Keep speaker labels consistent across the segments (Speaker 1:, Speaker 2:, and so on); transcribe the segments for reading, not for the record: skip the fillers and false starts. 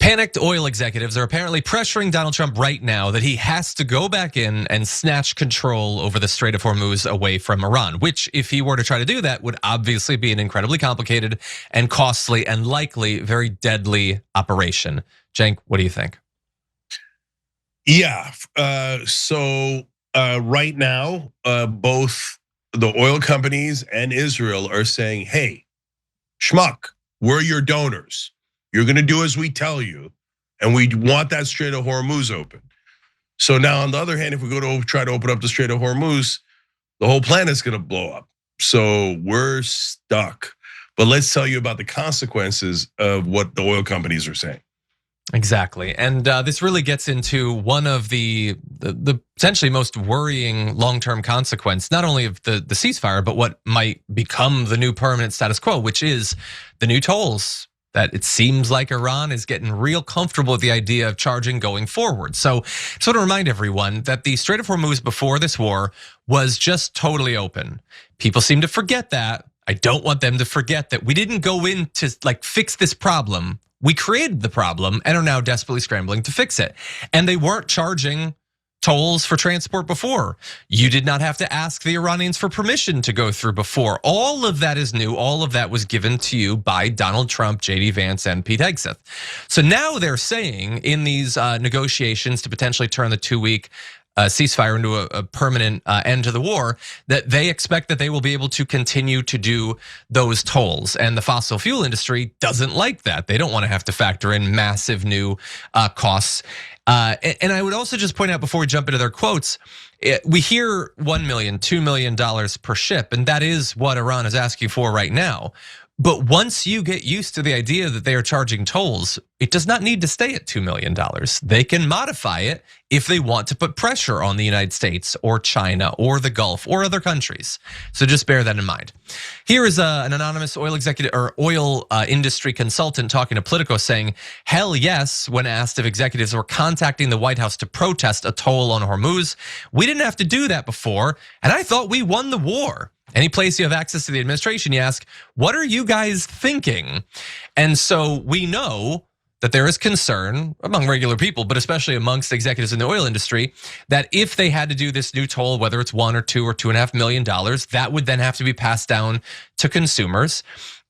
Speaker 1: Panicked oil executives are apparently pressuring Donald Trump right now that he has to go back in and snatch control over the Strait of Hormuz away from Iran, which, if he were to try to do that, would obviously be an incredibly complicated and costly and likely very deadly operation. Cenk, what do you think?
Speaker 2: Yeah, so right now, both the oil companies and Israel are saying, hey, schmuck, we're your donors. You're gonna do as we tell you, and we want that Strait of Hormuz open. So now on the other hand, if we go to try to open up the Strait of Hormuz, the whole planet's gonna blow up. So we're stuck. But let's tell you about the consequences of what the oil companies are saying.
Speaker 1: Exactly, and this really gets into one of the potentially most worrying long-term consequence, not only of the ceasefire, but what might become the new permanent status quo, which is the new tolls that it seems like Iran is getting real comfortable with the idea of charging going forward. So sort of remind everyone that the Strait of Hormuz before this war was just totally open. People seem to forget that. I don't want them to forget that we didn't go in to like fix this problem. We created the problem and are now desperately scrambling to fix it. And they weren't charging tolls for transport before. You did not have to ask the Iranians for permission to go through before. All of that is new. All of that was given to you by Donald Trump, JD Vance, and Pete Hegseth. So now they're saying in these negotiations to potentially turn the 2-week ceasefire into a permanent end to the war, that they expect that they will be able to continue to do those tolls. And the fossil fuel industry doesn't like that. They don't want to have to factor in massive new costs. And I would also just point out before we jump into their quotes, we hear $1 million, $2 million per ship, and that is what Iran is asking for right now. But once you get used to the idea that they are charging tolls, it does not need to stay at $2 million. They can modify it if they want to put pressure on the United States or China or the Gulf or other countries. So just bear that in mind. Here is an anonymous oil executive or oil industry consultant talking to Politico saying, hell yes, when asked if executives were contacting the White House to protest a toll on Hormuz. We didn't have to do that before, and I thought we won the war. Any place you have access to the administration, you ask, what are you guys thinking? And so we know that there is concern among regular people, but especially amongst executives in the oil industry, that if they had to do this new toll, whether it's $1 or $2 or $2.5 million, that would then have to be passed down to consumers.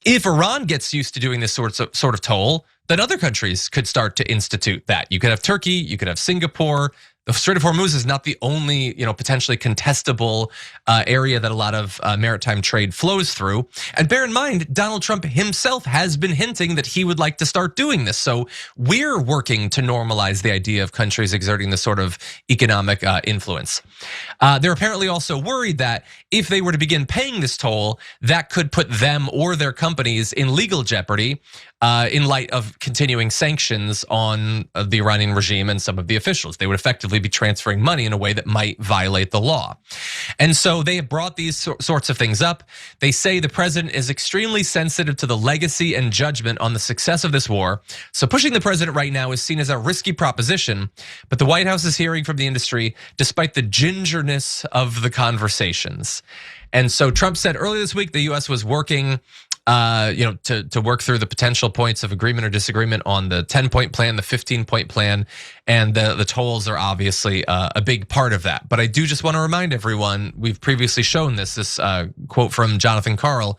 Speaker 1: If Iran gets used to doing this sort of toll, then other countries could start to institute that. You could have Turkey, you could have Singapore. The Strait of Hormuz is not the only, potentially contestable area that a lot of maritime trade flows through. And bear in mind, Donald Trump himself has been hinting that he would like to start doing this. So we're working to normalize the idea of countries exerting this sort of economic influence. They're apparently also worried that if they were to begin paying this toll, that could put them or their companies in legal jeopardy in light of continuing sanctions on the Iranian regime and some of the officials. They would effectively be transferring money in a way that might violate the law. And so they have brought these sorts of things up. They say the president is extremely sensitive to the legacy and judgment on the success of this war. So pushing the president right now is seen as a risky proposition, but the White House is hearing from the industry despite the gingerness of the conversations. And so Trump said earlier this week the US was working to work through the potential points of agreement or disagreement on the 10-point plan, the 15-point plan, and the tolls are obviously a big part of that. But I do just want to remind everyone, we've previously shown this quote from Jonathan Karl,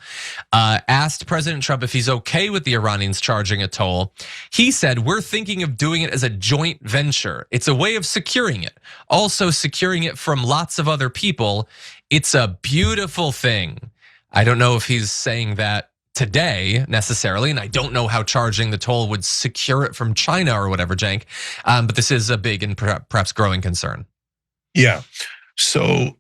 Speaker 1: asked President Trump if he's okay with the Iranians charging a toll. He said, we're thinking of doing it as a joint venture. It's a way of securing it. Also securing it from lots of other people. It's a beautiful thing. I don't know if he's saying that today necessarily, and I don't know how charging the toll would secure it from China or whatever, Cenk, but this is a big and perhaps growing concern.
Speaker 2: Yeah, so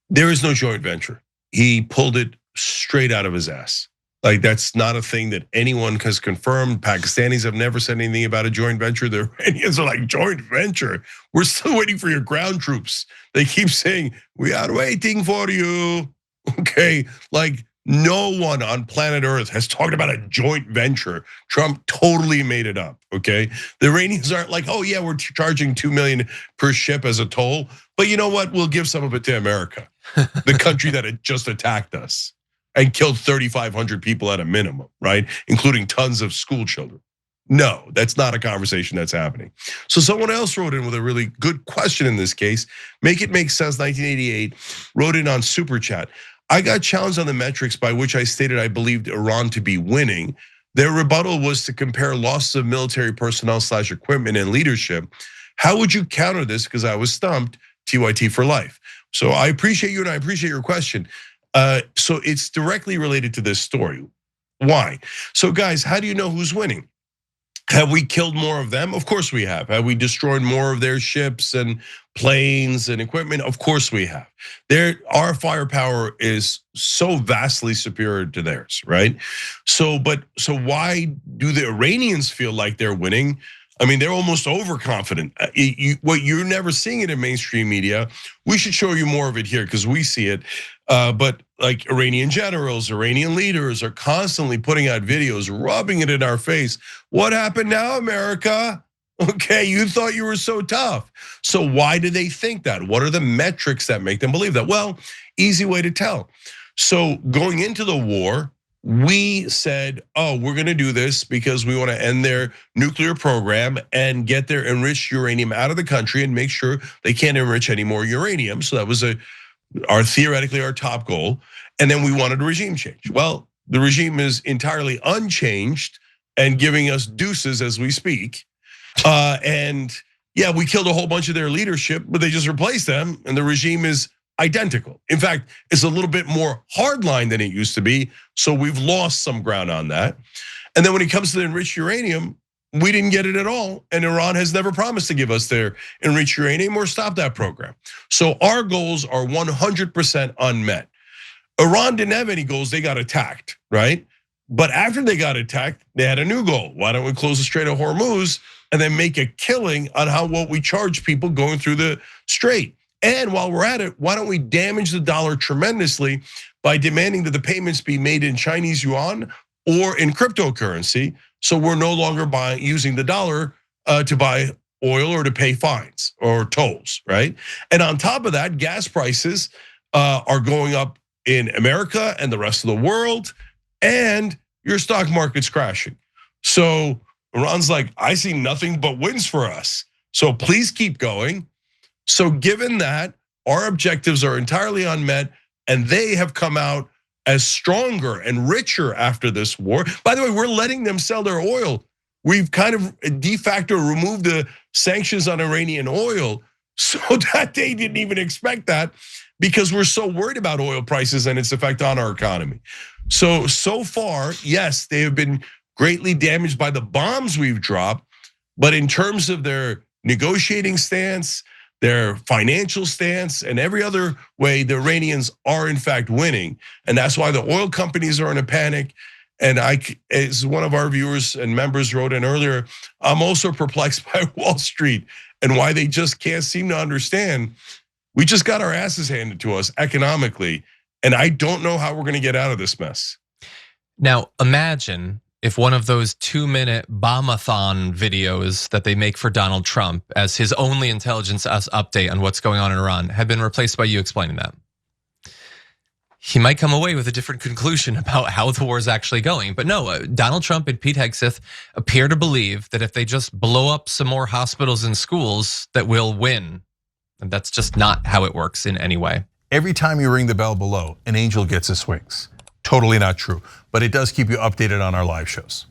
Speaker 2: there is no joint venture. He pulled it straight out of his ass. Like that's not a thing that anyone has confirmed. Pakistanis have never said anything about a joint venture. The Iranians are like, joint venture? We're still waiting for your ground troops. They keep saying, we are waiting for you. Okay, like no one on planet Earth has talked about a joint venture. Trump totally made it up, okay? The Iranians aren't like, oh yeah, we're charging 2 million per ship as a toll. But you know what? We'll give some of it to America, the country that had just attacked us and killed 3,500 people at a minimum, right? Including tons of school children. No, that's not a conversation that's happening. So someone else wrote in with a really good question in this case. Make It Make Sense 1988 wrote in on Super Chat. I got challenged on the metrics by which I stated I believed Iran to be winning. Their rebuttal was to compare losses of military personnel / equipment and leadership. How would you counter this? Because I was stumped, TYT for life. So I appreciate you and I appreciate your question. So it's directly related to this story. Why? So guys, how do you know who's winning? Have we killed more of them? Of course we have. Have we destroyed more of their ships and planes and equipment? Of course we have. Our firepower is so vastly superior to theirs, right? So why do the Iranians feel like they're winning? I mean, they're almost overconfident. What you're never seeing it in mainstream media, we should show you more of it here because we see it. But like Iranian generals, Iranian leaders are constantly putting out videos, rubbing it in our face. What happened now, America? Okay, you thought you were so tough. So why do they think that? What are the metrics that make them believe that? Well, easy way to tell. So going into the war, we said, oh, we're gonna do this because we wanna end their nuclear program and get their enriched uranium out of the country and make sure they can't enrich any more uranium. So that was theoretically our top goal. And then we wanted a regime change. Well, the regime is entirely unchanged and giving us deuces as we speak. And yeah, we killed a whole bunch of their leadership, but they just replaced them and the regime is identical. In fact, it's a little bit more hardline than it used to be. So we've lost some ground on that. And then when it comes to the enriched uranium, we didn't get it at all. And Iran has never promised to give us their enriched uranium or stop that program. So our goals are 100% unmet. Iran didn't have any goals, they got attacked, right? But after they got attacked, they had a new goal. Why don't we close the Strait of Hormuz and then make a killing on what we charge people going through the strait? And while we're at it, why don't we damage the dollar tremendously by demanding that the payments be made in Chinese yuan or in cryptocurrency, so we're no longer using the dollar to buy oil or to pay fines or tolls, right? And on top of that, gas prices are going up in America and the rest of the world, and your stock market's crashing. So Iran's like, I see nothing but wins for us. So please keep going. So given that, our objectives are entirely unmet and they have come out as stronger and richer after this war. By the way, we're letting them sell their oil. We've kind of de facto removed the sanctions on Iranian oil so that they didn't even expect that because we're so worried about oil prices and its effect on our economy. So far, yes, they have been greatly damaged by the bombs we've dropped, but in terms of their negotiating stance, their financial stance, and every other way, the Iranians are in fact winning. And that's why the oil companies are in a panic. And as one of our viewers and members wrote in earlier, I'm also perplexed by Wall Street and why they just can't seem to understand. We just got our asses handed to us economically. And I don't know how we're gonna get out of this mess.
Speaker 1: Now, imagine if one of those 2-minute bombathon videos that they make for Donald Trump as his only intelligence update on what's going on in Iran had been replaced by you explaining that. He might come away with a different conclusion about how the war is actually going. But no, Donald Trump and Pete Hegseth appear to believe that if they just blow up some more hospitals and schools, that we'll win. And that's just not how it works in any way.
Speaker 3: Every time you ring the bell below, an angel gets his wings. Totally not true, but it does keep you updated on our live shows.